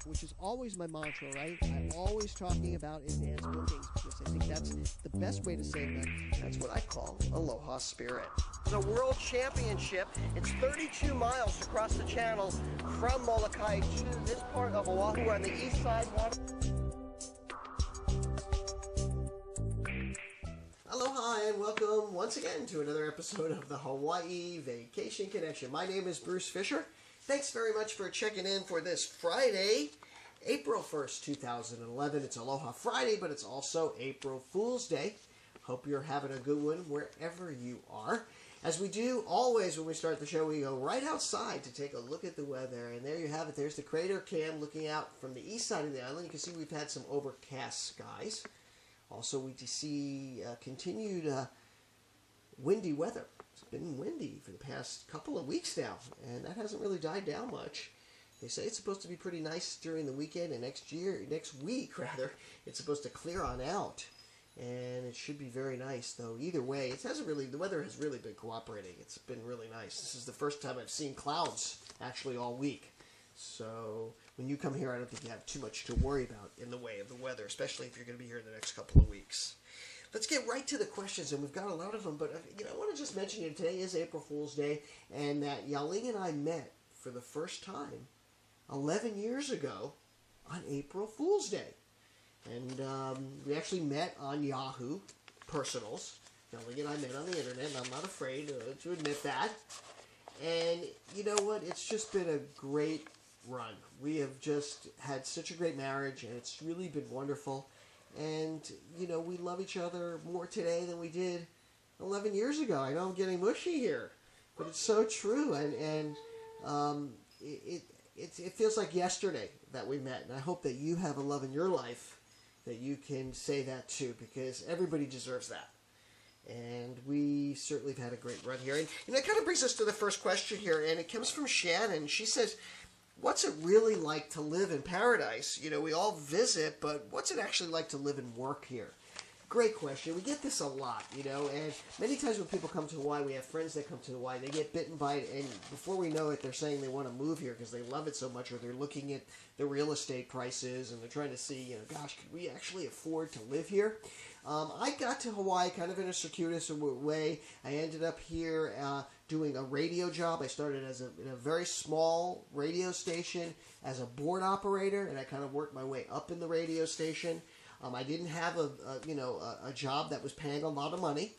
which is always my mantra, right? I'm always talking about advanced bookings because I think that's the best way to save money. That's what I call Aloha Spirit. It's a world championship. It's 32 miles across the channel from Molokai to this part of Oahu on the east side. Aloha and welcome once again to another episode of the Hawaii Vacation Connection. My name is Bruce Fisher. Thanks very much for checking in for this Friday, April 1st, 2011. It's Aloha Friday, but it's also April Fool's Day. Hope you're having a good one wherever you are. As we do always when we start the show, we go right outside to take a look at the weather. And there you have it. There's the crater cam looking out from the east side of the island. You can see we've had some overcast skies. Also, we see continued windy weather. It's been windy for the past couple of weeks now, and that hasn't really died down much. They say it's supposed to be pretty nice during the weekend, and next week, it's supposed to clear on out, and it should be very nice. Though either way, the weather has really been cooperating. It's been really nice. This is the first time I've seen clouds actually all week. So when you come here, I don't think you have too much to worry about in the way of the weather, especially if you're going to be here in the next couple of weeks. Let's get right to the questions, and we've got a lot of them, but I want to just mention here, today is April Fool's Day, and that Yaling and I met for the first time 11 years ago on April Fool's Day. And we actually met on Yahoo Personals. Yaling and I met on the internet, and I'm not afraid to admit that. And you know what? It's just been a great run. We have just had such a great marriage, and it's really been wonderful. And, we love each other more today than we did 11 years ago. I know I'm getting mushy here, but it's so true. And it feels like yesterday that we met. And I hope that you have a love in your life that you can say that too, because everybody deserves that. And we certainly have had a great run here. And that kind of brings us to the first question here, and it comes from Shannon. She says, what's it really like to live in paradise? We all visit, but what's it actually like to live and work here? Great question. We get this a lot, and many times when people come to Hawaii, we have friends that come to Hawaii, they get bitten by it, and before we know it, they're saying they want to move here because they love it so much, or they're looking at the real estate prices, and they're trying to see, gosh, could we actually afford to live here? I got to Hawaii kind of in a circuitous way. I ended up here doing a radio job. I started in a very small radio station as a board operator, and I kind of worked my way up in the radio station. I didn't have a job that was paying a lot of money.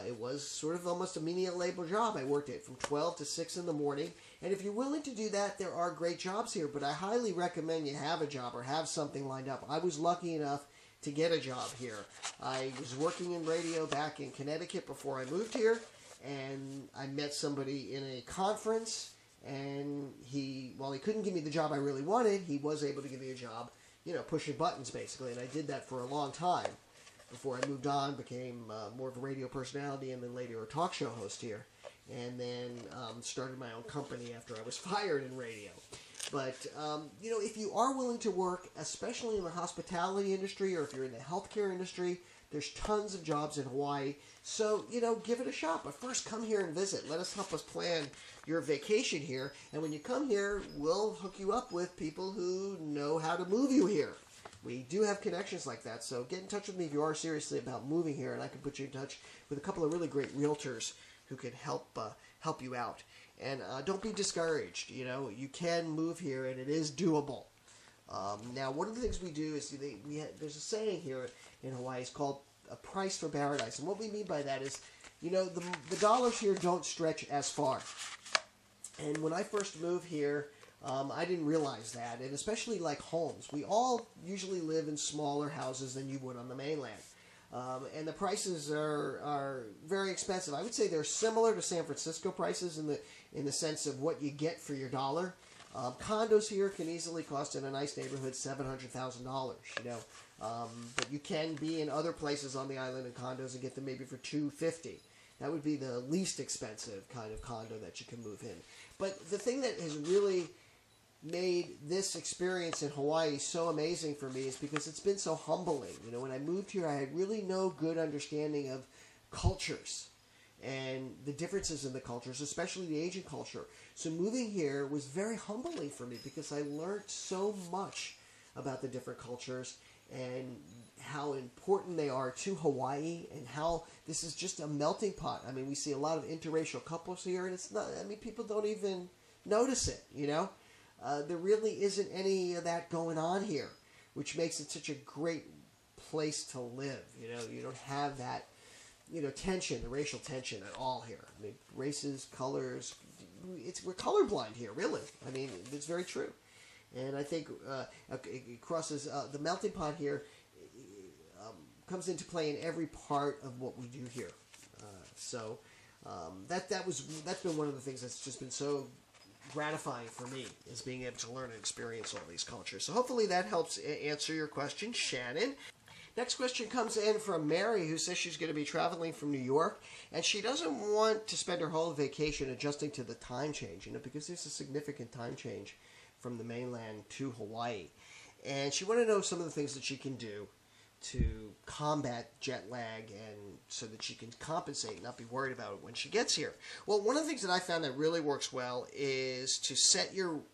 It was sort of almost a menial labor job. I worked it from 12 to 6 in the morning. And if you're willing to do that, there are great jobs here. But I highly recommend you have a job or have something lined up. I was lucky enough to get a job here. I was working in radio back in Connecticut before I moved here. And I met somebody in a conference. And while he couldn't give me the job I really wanted, he was able to give me a job, pushing buttons basically. And I did that for a long time before I moved on, became more of a radio personality, and then later a talk show host here. And then started my own company after I was fired in radio. But, if you are willing to work, especially in the hospitality industry or if you're in the healthcare industry, there's tons of jobs in Hawaii. So, give it a shot. But first, come here and visit. Let us help us plan your vacation here. And when you come here, we'll hook you up with people who know how to move you here. We do have connections like that. So get in touch with me if you are seriously about moving here, and I can put you in touch with a couple of really great realtors who can help you out. And don't be discouraged. You can move here, and it is doable. Now, one of the things we do is there's a saying here in Hawaii. It's called a price for paradise. And what we mean by that is, the dollars here don't stretch as far. And when I first moved here, I didn't realize that. And especially like homes. We all usually live in smaller houses than you would on the mainland. And the prices are very expensive. I would say they're similar to San Francisco prices in the sense of what you get for your dollar. Condos here can easily cost in a nice neighborhood $700,000, but you can be in other places on the island in condos and get them maybe for $250,000. That would be the least expensive kind of condo that you can move in. But the thing that has really made this experience in Hawaii so amazing for me is because it's been so humbling. When I moved here, I had really no good understanding of cultures. and the differences in the cultures, especially the Asian culture. So moving here was very humbling for me because I learned so much about the different cultures and how important they are to Hawaii, and how this is just a melting pot. I mean, we see a lot of interracial couples here, and it's not, I mean, people don't even notice it, you know? There really isn't any of that going on here, which makes it such a great place to live. You know, you don't have that, you know, tension, the racial tension at all here. I mean, races, colors, we're colorblind here, really. I mean, it's very true. And I think it crosses, the melting pot here comes into play in every part of what we do here. That's been one of the things that's just been so gratifying for me, is being able to learn and experience all these cultures. So hopefully that helps answer your question, Shannon. Next question comes in from Mary, who says she's going to be traveling from New York, and she doesn't want to spend her whole vacation adjusting to the time change, you know, because there's a significant time change from the mainland to Hawaii. And she wanted to know some of the things that she can do to combat jet lag, and so that she can compensate and not be worried about it when she gets here. Well, one of the things that I found that really works well is to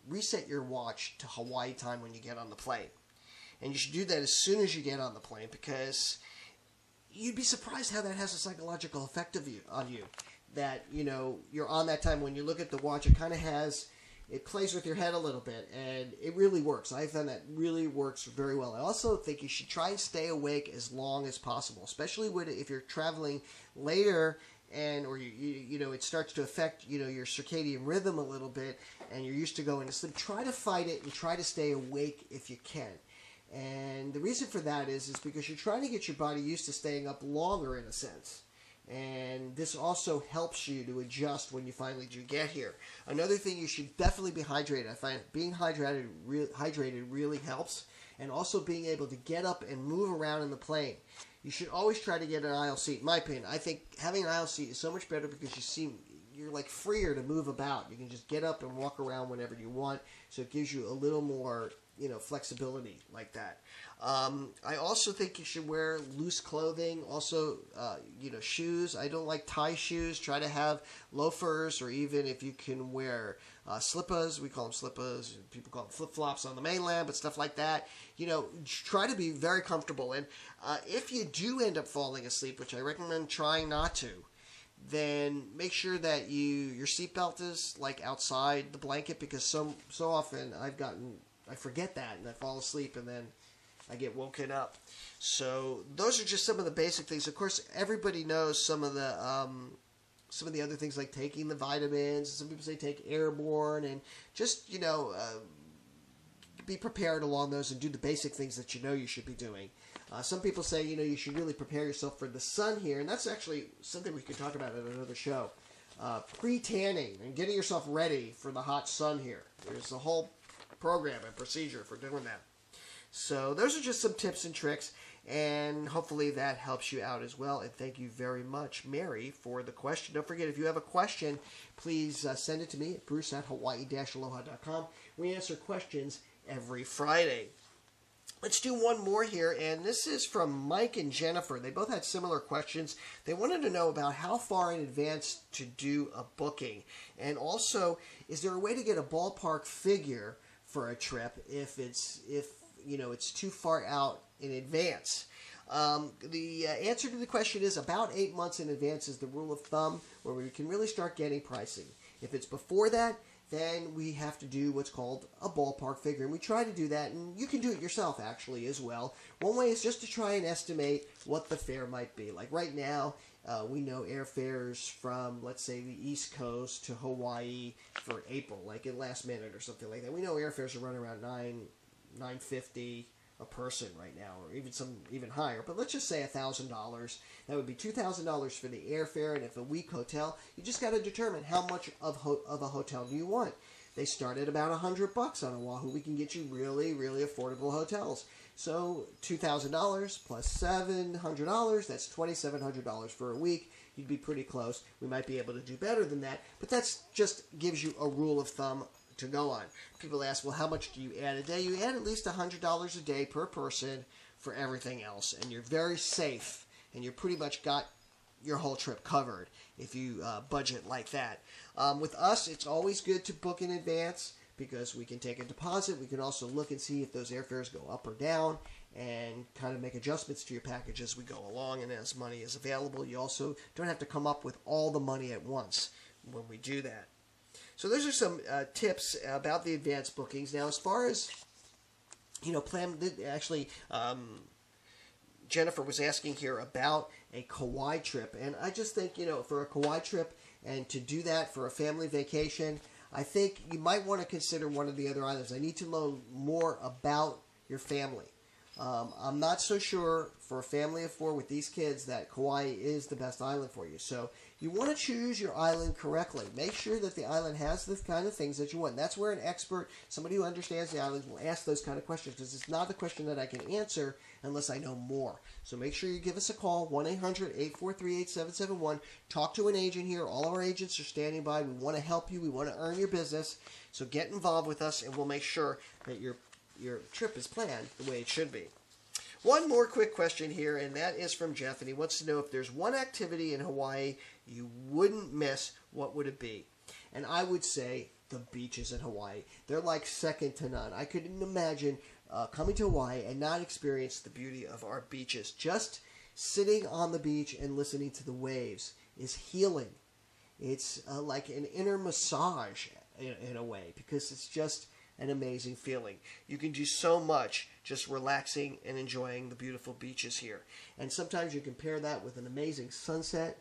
reset your watch to Hawaii time when you get on the plane. And you should do that as soon as you get on the plane, because you'd be surprised how that has a psychological effect on you. That, you know, you're on that time. When you look at the watch, it plays with your head a little bit, and it really works. I found that really works very well. I also think you should try and stay awake as long as possible, especially if you're traveling later, or you know, it starts to affect, you know, your circadian rhythm a little bit, and you're used to going to sleep. Try to fight it and try to stay awake if you can. And the reason for that is because you're trying to get your body used to staying up longer, in a sense. And this also helps you to adjust when you finally do get here. Another thing, you should definitely be hydrated. I find being hydrated really helps. And also being able to get up and move around in the plane. You should always try to get an aisle seat. In my opinion, I think having an aisle seat is so much better because you're like freer to move about. You can just get up and walk around whenever you want. So it gives you a little more, you know, flexibility like that. I also think you should wear loose clothing. Also, you know, shoes. I don't like tie shoes. Try to have loafers, or even if you can wear slippas. We call them slippas. People call them flip-flops on the mainland, but stuff like that. You know, try to be very comfortable. And if you do end up falling asleep, which I recommend trying not to, then make sure that your seatbelt is like outside the blanket, because so often I forget that and I fall asleep and then I get woken up. So those are just some of the basic things. Of course, everybody knows some of the other things, like taking the vitamins. Some people say take airborne, and just, you know, be prepared along those and do the basic things that you know you should be doing. Some people say, you know, you should really prepare yourself for the sun here, and that's actually something we could talk about at another show. Pre-tanning and getting yourself ready for the hot sun here. There's a whole program and procedure for doing that. So those are just some tips and tricks, and hopefully that helps you out as well. And thank you very much, Mary, for the question. Don't forget, if you have a question, please send it to me at bruce@hawaii-aloha.com. We answer questions every Friday. Let's do one more here, and this is from Mike and Jennifer. They both had similar questions. They wanted to know about how far in advance to do a booking, and also, is there a way to get a ballpark figure for a trip if you know, it's too far out in advance? The answer to the question is about 8 months in advance is the rule of thumb, where we can really start getting pricing. If it's before that, then we have to do what's called a ballpark figure. And we try to do that, and you can do it yourself, actually, as well. One way is just to try and estimate what the fare might be. Like right now, we know airfares from, let's say, the East Coast to Hawaii for April, like in last minute or something like that. We know airfares are running around $950 a person right now, or even higher. But let's just say $1,000. That would be $2,000 for the airfare, and if a week hotel, you just got to determine how much of a hotel do you want. They start at about $100 on Oahu. We can get you really, really affordable hotels. So $2,000 plus $700, that's $2,700 for a week. You'd be pretty close. We might be able to do better than that, but that's just gives you a rule of thumb to go on. People ask, well, how much do you add a day? You add at least $100 a day per person for everything else, and you're very safe, and you're pretty much got your whole trip covered if you budget like that. With us, it's always good to book in advance because we can take a deposit. We can also look and see if those airfares go up or down and kind of make adjustments to your package as we go along and as money is available. You also don't have to come up with all the money at once when we do that. So those are some tips about the advanced bookings. Now, as far as, Jennifer was asking here about a Kauai trip. And I just think, for a Kauai trip and to do that for a family vacation, I think you might want to consider one of the other islands. I need to know more about your family. I'm not so sure for a family of 4 with these kids that Kauai is the best island for you. So you want to choose your island correctly. Make sure that the island has the kind of things that you want. And that's where an expert, somebody who understands the islands, will ask those kind of questions, because it's not a question that I can answer unless I know more. So make sure you give us a call, 1-800-843-8771. Talk to an agent here. All of our agents are standing by. We want to help you. We want to earn your business. So get involved with us, and we'll make sure that your trip is planned the way it should be. One more quick question here, and that is from Jeff, and he wants to know if there's one activity in Hawaii you wouldn't miss, what would it be? And I would say the beaches in Hawaii. They're like second to none. I couldn't imagine coming to Hawaii and not experience the beauty of our beaches. Just sitting on the beach and listening to the waves is healing. It's like an inner massage in a way, because it's just an amazing feeling. You can do so much just relaxing and enjoying the beautiful beaches here. And sometimes you compare that with an amazing sunset,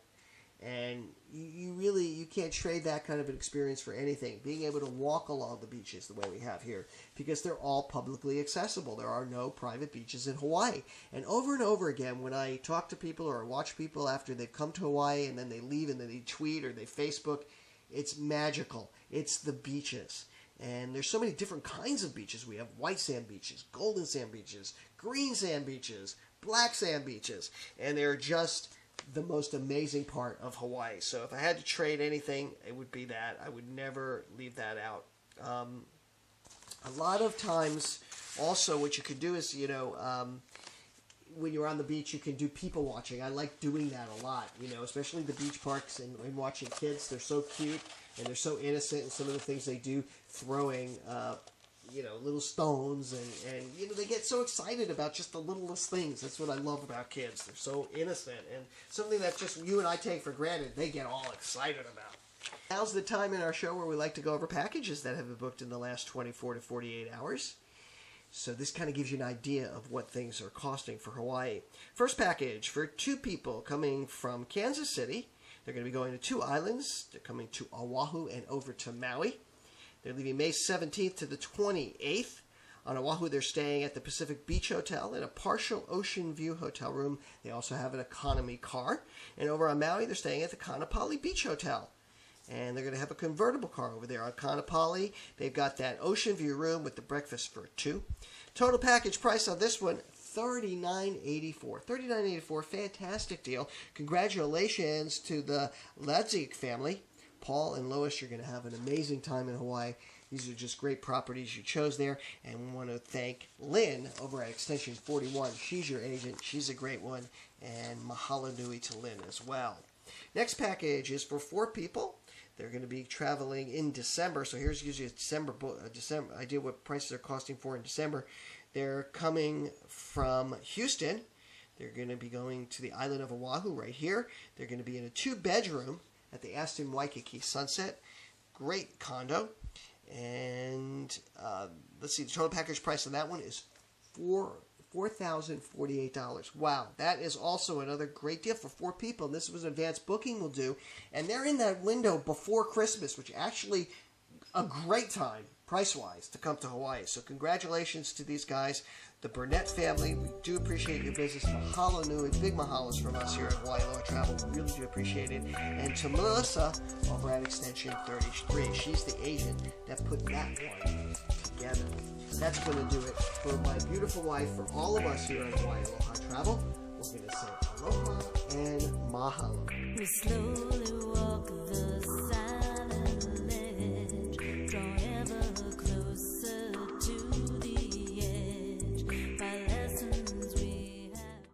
and you can't trade that kind of an experience for anything. Being able to walk along the beaches the way we have here, because they're all publicly accessible. There are no private beaches in Hawaii. And over again, when I talk to people or watch people after they've come to Hawaii and then they leave and then they tweet or they Facebook, it's magical. It's the beaches. And there's so many different kinds of beaches. We have white sand beaches, golden sand beaches, green sand beaches, black sand beaches. And they're just the most amazing part of Hawaii. So if I had to trade anything, it would be that. I would never leave that out. A lot of times, also, what you could do is, when you're on the beach, you can do people watching. I like doing that a lot, especially the beach parks and watching kids. They're so cute and they're so innocent in some of the things they do, throwing, little stones, and they get so excited about just the littlest things. That's what I love about kids. They're so innocent, and something that just you and I take for granted, they get all excited about. Now's the time in our show where we like to go over packages that have been booked in the last 24 to 48 hours. So this kind of gives you an idea of what things are costing for Hawaii. First package for 2 people coming from Kansas City. They're going to be going to 2 islands. They're coming to Oahu and over to Maui. They're leaving May 17th to the 28th. On Oahu, they're staying at the Pacific Beach Hotel in a partial ocean view hotel room. They also have an economy car. And over on Maui, they're staying at the Kaanapali Beach Hotel. And they're going to have a convertible car over there on Kaanapali. They've got that ocean view room with the breakfast for 2. Total package price on this one, $39.84. $39.84, fantastic deal. Congratulations to the Ladzik family. Paul and Lois, you're going to have an amazing time in Hawaii. These are just great properties you chose there. And we want to thank Lynn over at Extension 41. She's your agent. She's a great one. And mahalo nui to Lynn as well. Next package is for 4 people. They're going to be traveling in December. So here's usually a December idea what prices are costing for in December. They're coming from Houston. They're going to be going to the island of Oahu right here. They're going to be in a 2-bedroom at the Aston Waikiki Sunset. Great condo. And let's see, the total package price on that one is $4,048. Wow, that is also another great deal for 4 people. This was an advanced booking we'll do. And they're in that window before Christmas, which actually a great time, price-wise, to come to Hawaii. So congratulations to these guys, the Burnett family. We do appreciate your business. Mahalo nui, big mahalos from us here at Hawaii Aloha Travel. We really do appreciate it. And to Melissa over at Extension 33. She's the agent that put that one together. That's going to do it for my beautiful wife, for all of us here at Hawaii Aloha Travel. We're going to say aloha and mahalo. We slowly walk the side.